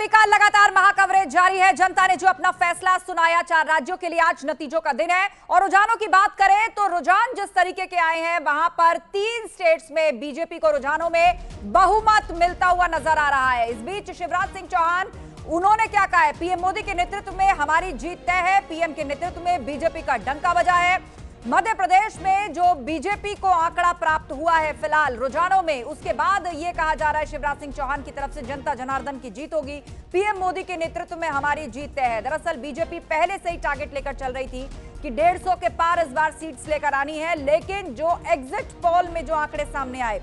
चुनावी का लगातार महाकवरेज जारी है। जनता ने जो अपना फैसला सुनाया 4 राज्यों के लिए, आज नतीजों का दिन है। और रुझानों की बात करें तो रुझान जिस तरीके के आए हैं, वहां पर 3 स्टेट्स में बीजेपी को रुझानों में बहुमत मिलता हुआ नजर आ रहा है। इस बीच शिवराज सिंह चौहान उन्होंने क्या कहा है, पीएम मोदी के नेतृत्व में हमारी जीत तय है, पीएम के नेतृत्व में बीजेपी का डंका बजा है। मध्य प्रदेश में जो बीजेपी को आंकड़ा प्राप्त हुआ है फिलहाल रुझानों में, उसके बाद यह कहा जा रहा है शिवराज सिंह चौहान की तरफ से जनता जनार्दन की जीत होगी, पीएम मोदी के नेतृत्व में हमारी जीत तय है। दरअसल बीजेपी पहले से ही टारगेट लेकर चल रही थी कि 150 के पार इस बार सीट्स लेकर आनी है, लेकिन जो एग्जिट पोल में जो आंकड़े सामने आए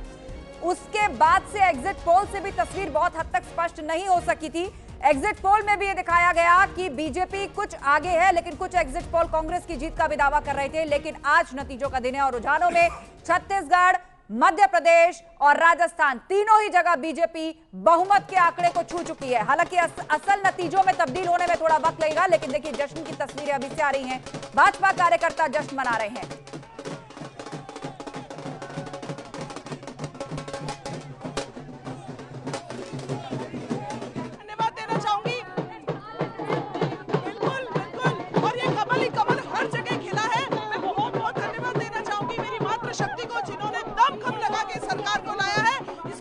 उसके बाद से एग्जिट पोल से भी तस्वीर बहुत हद तक स्पष्ट नहीं हो सकी थी। एग्जिट पोल में भी ये दिखाया गया कि बीजेपी कुछ आगे है, लेकिन कुछ एग्जिट पोल कांग्रेस की जीत का भी दावा कर रहे थे। लेकिन आज नतीजों का दिन है और रुझानों में छत्तीसगढ़, मध्य प्रदेश और राजस्थान तीनों ही जगह बीजेपी बहुमत के आंकड़े को छू चुकी है। हालांकि असल नतीजों में तब्दील होने में थोड़ा वक्त लगेगा, लेकिन देखिए जश्न की तस्वीरें अभी से आ रही हैं। भाजपा कार्यकर्ता जश्न मना रहे हैं।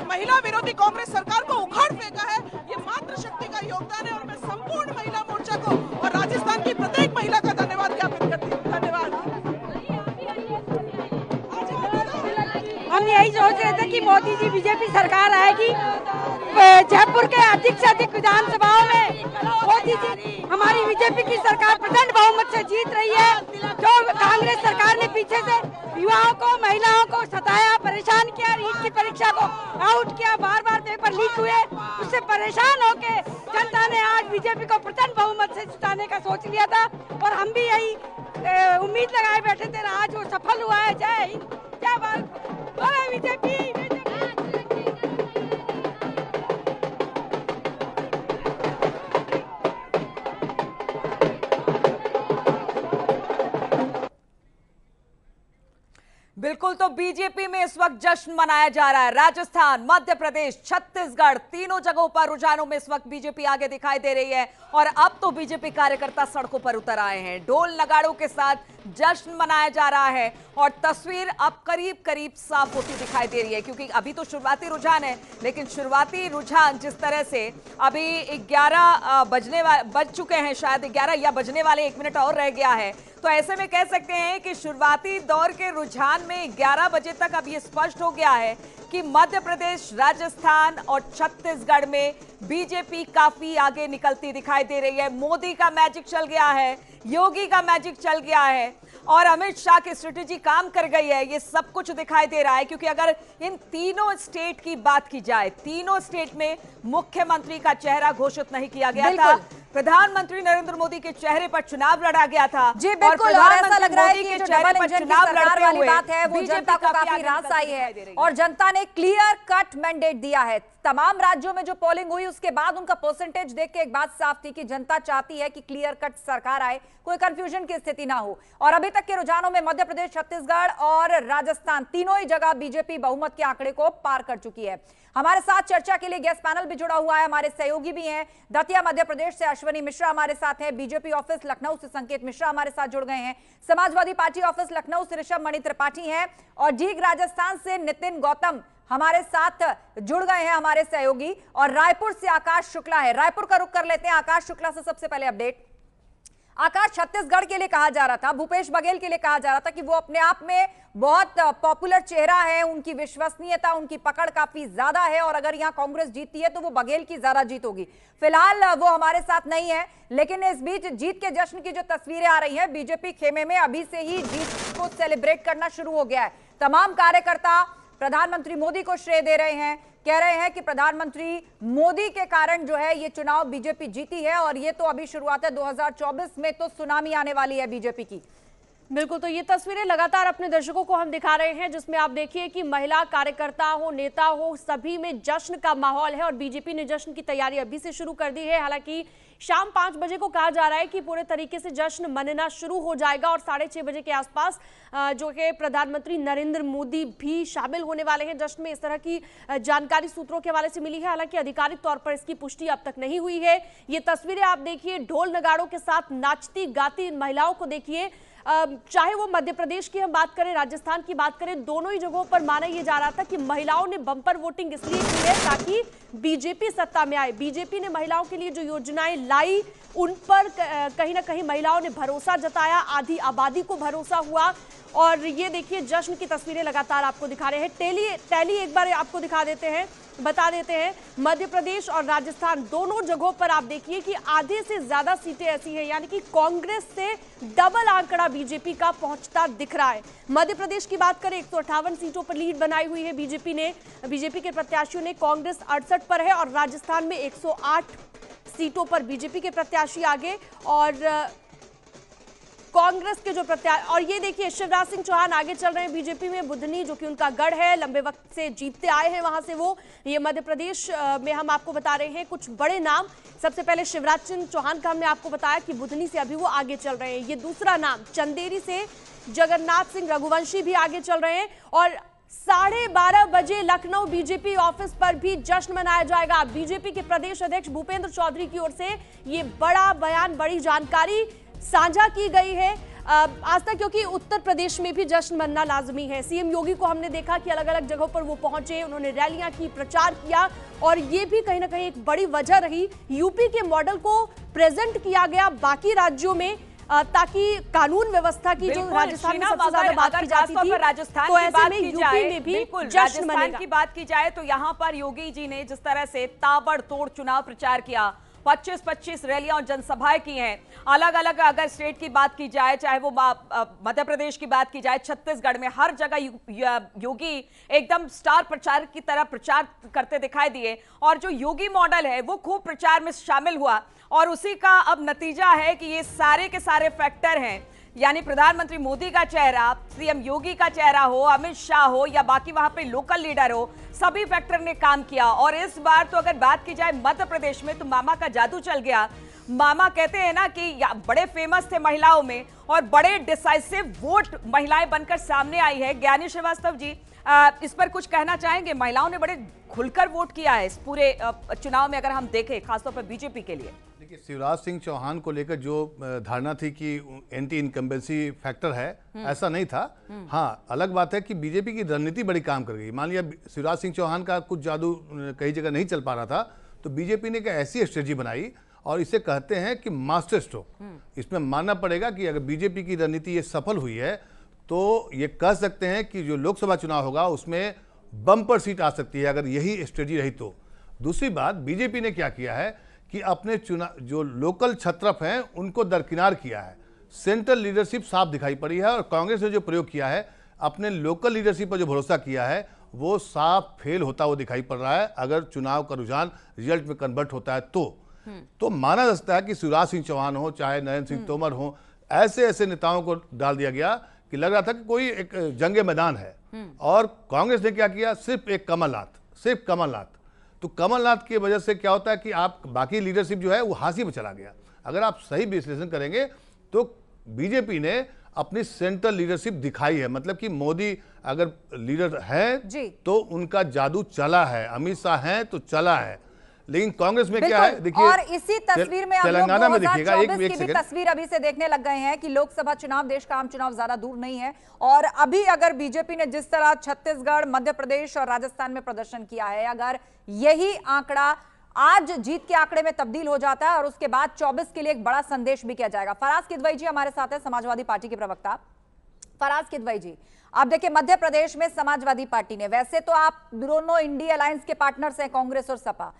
महिला विरोधी कांग्रेस सरकार को उखाड़ फेंका है, ये मातृ शक्ति का योगदान है और मैं संपूर्ण महिला मोर्चा को और राजस्थान की प्रत्येक महिला का धन्यवाद ज्ञापित करती हूँ। धन्यवाद। हम यही सोच रहे थे कि मोदी जी बीजेपी सरकार आएगी, जयपुर के अधिक से अधिक विधानसभाओं में मोदी जी हमारी बीजेपी की सरकार प्रचंड बहुमत से जीत रही है। जो कांग्रेस सरकार ने पीछे से युवाओं को, महिलाओं को सताया, परेशान किया, नीट की परीक्षा को आउट किया, बार बार पेपर लीक हुए, उससे परेशान होके जनता ने आज बीजेपी को प्रचंड बहुमत से जिताने का सोच लिया था और हम भी यही उम्मीद लगाए बैठे थे। आज वो सफल हुआ है। जय हिंद, जय भारत, बोले बीजेपी। बिल्कुल, तो बीजेपी में इस वक्त जश्न मनाया जा रहा है। राजस्थान, मध्य प्रदेश, छत्तीसगढ़ तीनों जगहों पर रुझानों में इस वक्त बीजेपी आगे दिखाई दे रही है और अब तो बीजेपी कार्यकर्ता सड़कों पर उतर आए हैं। ढोल नगाड़ों के साथ जश्न मनाया जा रहा है और तस्वीर अब करीब करीब साफ होती दिखाई दे रही है, क्योंकि अभी तो शुरुआती रुझान है, लेकिन शुरुआती रुझान जिस तरह से अभी 11 बज चुके हैं, शायद 11 या बजने वाले 1 मिनट और रह गया है, तो ऐसे में कह सकते हैं कि शुरुआती दौर के रुझान में 11 बजे तक अब ये स्पष्ट हो गया है कि मध्य प्रदेश, राजस्थान और छत्तीसगढ़ में बीजेपी काफी आगे निकलती दिखाई दे रही है। मोदी का मैजिक चल गया है, योगी का मैजिक चल गया है और अमित शाह की स्ट्रेटेजी काम कर गई है, ये सब कुछ दिखाई दे रहा है। क्योंकि अगर इन तीनों स्टेट की बात की जाए, तीनों स्टेट में मुख्यमंत्री का चेहरा घोषित नहीं किया गया था। प्रधानमंत्री नरेंद्र मोदी के चेहरे पर चुनाव लड़ा गया था। जी बिल्कुल, और ऐसा लग रहा है कि जो डबल इंजन की सरकार वाली बात है वो जनता को काफी रास आई है और जनता ने क्लियर कट मैंडेट दिया है। तमाम राज्यों में जो पोलिंग हुई उसके बाद उनका परसेंटेज देख के एक बात साफ थी कि जनता चाहती है कि क्लियर कट सरकार आए, कोई कंफ्यूजन की स्थिति ना हो। और अभी तक के रुझानों में मध्य प्रदेश, छत्तीसगढ़ और राजस्थान तीनों ही जगह बीजेपी बहुमत के आंकड़े को पार कर चुकी है। हमारे साथ चर्चा के लिए गेस्ट पैनल भी जुड़ा हुआ है, हमारे सहयोगी भी हैं। दतिया मध्य प्रदेश से अश्वनी मिश्रा हमारे साथ हैं, बीजेपी ऑफिस लखनऊ से संकेत मिश्रा हमारे साथ जुड़ गए हैं, समाजवादी पार्टी ऑफिस लखनऊ से ऋषभ मणि त्रिपाठी हैं और जीग राजस्थान से नितिन गौतम हमारे साथ जुड़ गए हैं हमारे सहयोगी, और रायपुर से आकाश शुक्ला है। रायपुर का रुख कर लेते हैं आकाश शुक्ला से सबसे पहले अपडेट। आकाश, छत्तीसगढ़ के लिए कहा जा रहा था, भूपेश बघेल के लिए कहा जा रहा था कि वो अपने आप में बहुत पॉपुलर चेहरा है, उनकी विश्वसनीयता, उनकी पकड़ काफी ज्यादा है और अगर यहां कांग्रेस जीतती है तो वो बघेल की ज्यादा जीत होगी। फिलहाल वो हमारे साथ नहीं है, लेकिन इस बीच जीत के जश्न की जो तस्वीरें आ रही हैं, बीजेपी खेमे में अभी से ही जीत को सेलिब्रेट करना शुरू हो गया है। तमाम कार्यकर्ता प्रधानमंत्री मोदी को श्रेय दे रहे हैं, कह रहे हैं कि प्रधानमंत्री मोदी के कारण जो है ये चुनाव बीजेपी जीती है और ये तो अभी शुरुआत है, 2024 में तो सुनामी आने वाली है बीजेपी की। बिल्कुल, तो ये तस्वीरें लगातार अपने दर्शकों को हम दिखा रहे हैं, जिसमें आप देखिए कि महिला कार्यकर्ता हो, नेता हो, सभी में जश्न का माहौल है और बीजेपी ने जश्न की तैयारी अभी से शुरू कर दी है। हालांकि शाम 5 बजे को कहा जा रहा है कि पूरे तरीके से जश्न मनना शुरू हो जाएगा और 6:30 बजे के आसपास जो है प्रधानमंत्री नरेंद्र मोदी भी शामिल होने वाले हैं जश्न में। इस तरह की जानकारी सूत्रों के हवाले से मिली है, हालांकि आधिकारिक तौर पर इसकी पुष्टि अब तक नहीं हुई है। ये तस्वीरें आप देखिए, ढोल नगाड़ों के साथ नाचती गाती इन महिलाओं को देखिए। चाहे वो मध्य प्रदेश की हम बात करें, राजस्थान की बात करें, दोनों ही जगहों पर माना यह जा रहा था कि महिलाओं ने बम्पर वोटिंग इसलिए की है ताकि बीजेपी सत्ता में आए। बीजेपी ने महिलाओं के लिए जो योजनाएं लाई उन पर कहीं ना कहीं महिलाओं ने भरोसा जताया, आधी आबादी को भरोसा हुआ। और ये देखिए जश्न की तस्वीरें लगातार आपको दिखा रहे हैं। टैली एक बार आपको दिखा देते हैं, बता देते हैं। मध्य प्रदेश और राजस्थान दोनों जगहों पर आप देखिए कि आधे से ज्यादा सीटें ऐसी हैं, यानी कि कांग्रेस से डबल आंकड़ा बीजेपी का पहुंचता दिख रहा है। मध्य प्रदेश की बात करें, 158 सीटों पर लीड बनाई हुई है बीजेपी ने, बीजेपी के प्रत्याशियों ने। कांग्रेस 68 पर है और राजस्थान में 108 सीटों पर बीजेपी के प्रत्याशी आगे और कांग्रेस के जो प्रत्याशी। और ये देखिए शिवराज सिंह चौहान आगे चल रहे हैं बीजेपी में। बुधनी जो कि उनका गढ़ है, लंबे वक्त से जीतते आए हैं वहां से वो। ये मध्य प्रदेश में हम आपको बता रहे हैं कुछ बड़े नाम। सबसे पहले शिवराज सिंह चौहान का हमने आपको बताया कि बुधनी से अभी वो आगे चल रहे हैं। ये दूसरा नाम, चंदेरी से जगन्नाथ सिंह रघुवंशी भी आगे चल रहे हैं। और 12:30 बजे लखनऊ बीजेपी ऑफिस पर भी जश्न मनाया जाएगा। बीजेपी के प्रदेश अध्यक्ष भूपेंद्र चौधरी की ओर से ये बड़ा बयान, बड़ी जानकारी साझा की गई है आज तक, क्योंकि उत्तर प्रदेश में भी जश्न मनना लाजमी है। सीएम योगी को हमने देखा कि अलग अलग जगहों पर वो पहुंचे, उन्होंने रैलियां की, प्रचार किया और ये भी कहीं ना कहीं एक बड़ी वजह रही। यूपी के मॉडल को प्रेजेंट किया गया बाकी राज्यों में ताकि कानून व्यवस्था की जो राजस्थान में सबसे ज्यादा बात की जाती थी, राजस्थान तो की ऐसे बात में की यूपी जाए, में भी बिल्कुल जश्न राजस्थान मनेगा। की बात की जाए तो यहाँ पर योगी जी ने जिस तरह से ताबड़तोड़ चुनाव प्रचार किया, 25-25 रैलियां और जनसभाएं की हैं। अलग अलग अगर स्टेट की बात की जाए, चाहे वो मध्य प्रदेश की बात की जाए, छत्तीसगढ़ में हर जगह योगी एकदम स्टार प्रचारक की तरह प्रचार करते दिखाई दिए। और जो योगी मॉडल है वो खूब प्रचार में शामिल हुआ और उसी का अब नतीजा है कि ये सारे के सारे फैक्टर हैं, यानी प्रधानमंत्री मोदी का चेहरा, सीएम योगी का चेहरा हो, अमित शाह हो या बाकी वहां पे लोकल लीडर हो, सभी फैक्टर ने काम किया। और इस बार तो अगर बात की जाए मध्य प्रदेश में तो मामा का जादू चल गया। मामा कहते हैं ना कि बड़े फेमस थे महिलाओं में और बड़े डिसाइसिव वोट महिलाएं बनकर सामने आई है। ज्ञानी श्रीवास्तव जी, इस पर कुछ कहना चाहेंगे? महिलाओं ने बड़े खुलकर वोट किया है इस पूरे चुनाव में, अगर हम देखें खासतौर पर बीजेपी के लिए। देखिए, शिवराज सिंह चौहान को लेकर जो धारणा थी कि एंटी इनकम्बेंसी फैक्टर है, ऐसा नहीं था। हाँ, अलग बात है कि बीजेपी की रणनीति बड़ी काम कर गई। मान लिया शिवराज सिंह चौहान का कुछ जादू कई जगह नहीं चल पा रहा था, तो बीजेपी ने एक ऐसी स्ट्रेटजी बनाई और इसे कहते हैं कि मास्टर स्ट्रोक। इसमें मानना पड़ेगा कि अगर बीजेपी की रणनीति ये सफल हुई है तो ये कह सकते हैं कि जो लोकसभा चुनाव होगा उसमें बम्पर सीट आ सकती है, अगर यही स्ट्रेटजी रही तो। दूसरी बात, बीजेपी ने क्या किया है कि अपने चुनाव जो लोकल छत्रप हैं उनको दरकिनार किया है। सेंट्रल लीडरशिप साफ दिखाई पड़ी है और कांग्रेस ने जो प्रयोग किया है, अपने लोकल लीडरशिप पर जो भरोसा किया है, वो साफ फेल होता हुआ दिखाई पड़ रहा है। अगर चुनाव का रुझान रिजल्ट में कन्वर्ट होता है तो माना जा सकता है कि शिवराज सिंह चौहान हो, चाहे नरेंद्र सिंह तोमर हो, ऐसे ऐसे नेताओं को डाल दिया गया कि लग रहा था कि कोई एक जंगे मैदान है। और कांग्रेस ने क्या किया? सिर्फ एक कमलनाथ। तो कमलनाथ की वजह से क्या होता है कि आप बाकी लीडरशिप जो है वो हाशिए पे चला गया। अगर आप सही विश्लेषण करेंगे तो बीजेपी ने अपनी सेंट्रल लीडरशिप दिखाई है, मतलब कि मोदी अगर लीडर है तो उनका जादू चला है, अमित शाह हैं तो चला है। लेकिन कांग्रेस में क्या है, देखिए, और इसी तस्वीर में तेलंगाना में देखिएगा, एक की भी तस्वीर अभी से देखने लग गए हैं कि लोकसभा चुनाव, देश का आम चुनाव ज्यादा दूर नहीं है। और अभी अगर बीजेपी ने जिस तरह छत्तीसगढ़, मध्य प्रदेश और राजस्थान में प्रदर्शन किया है, अगर यही आंकड़ा आज जीत के आंकड़े में तब्दील हो जाता है और उसके बाद 24 के लिए एक बड़ा संदेश भी किया जाएगा। फराज किदवई जी हमारे साथ है, समाजवादी पार्टी के प्रवक्ता। फराज किदवई जी, आप देखिए मध्य प्रदेश में समाजवादी पार्टी ने, वैसे तो आप दोनों इंडी अलायंस के पार्टनर्स हैं, कांग्रेस और सपा,